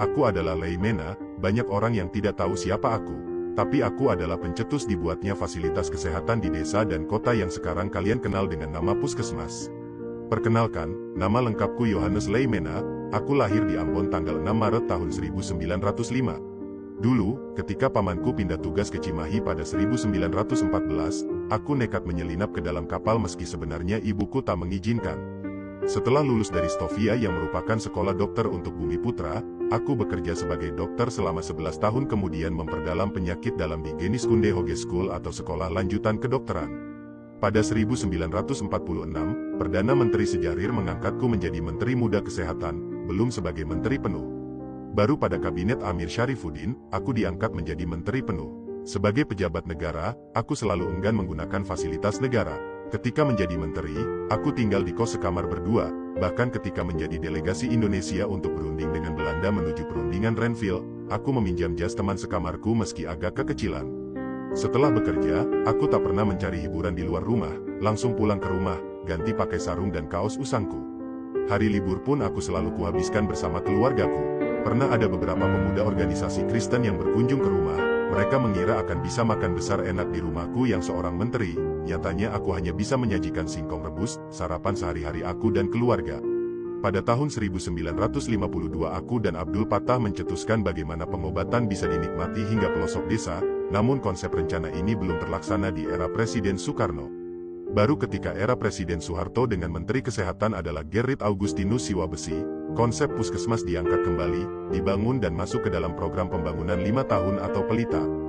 Aku adalah Leimena, banyak orang yang tidak tahu siapa aku. Tapi aku adalah pencetus dibuatnya fasilitas kesehatan di desa dan kota yang sekarang kalian kenal dengan nama Puskesmas. Perkenalkan, nama lengkapku Yohanes Leimena, aku lahir di Ambon tanggal 6 Maret tahun 1905. Dulu, ketika pamanku pindah tugas ke Cimahi pada 1914, aku nekat menyelinap ke dalam kapal meski sebenarnya ibuku tak mengizinkan. Setelah lulus dari Stovia yang merupakan sekolah dokter untuk Bumi Putra, aku bekerja sebagai dokter selama 11 tahun kemudian memperdalam penyakit dalam di Geniskunde Hoge School atau sekolah lanjutan kedokteran. Pada 1946, Perdana Menteri Sejarir mengangkatku menjadi Menteri Muda Kesehatan, belum sebagai Menteri Penuh. Baru pada Kabinet Amir Syarifuddin, aku diangkat menjadi Menteri Penuh. Sebagai pejabat negara, aku selalu enggan menggunakan fasilitas negara. Ketika menjadi menteri, aku tinggal di kos sekamar berdua, bahkan ketika menjadi delegasi Indonesia untuk berunding dengan Belanda menuju perundingan Renville, aku meminjam jas teman sekamarku meski agak kekecilan. Setelah bekerja, aku tak pernah mencari hiburan di luar rumah, langsung pulang ke rumah, ganti pakai sarung dan kaos usangku. Hari libur pun aku selalu kuhabiskan bersama keluargaku. Pernah ada beberapa pemuda organisasi Kristen yang berkunjung ke rumah, mereka mengira akan bisa makan besar enak di rumahku yang seorang menteri. Nyatanya aku hanya bisa menyajikan singkong rebus, sarapan sehari-hari aku dan keluarga. Pada tahun 1952 aku dan Abdul Fattah mencetuskan bagaimana pengobatan bisa dinikmati hingga pelosok desa, namun konsep rencana ini belum terlaksana di era Presiden Soekarno. Baru ketika era Presiden Soeharto dengan Menteri Kesehatan adalah Gerrit Augustinus Siwabesi, konsep puskesmas diangkat kembali, dibangun dan masuk ke dalam program pembangunan 5 tahun atau PELITA.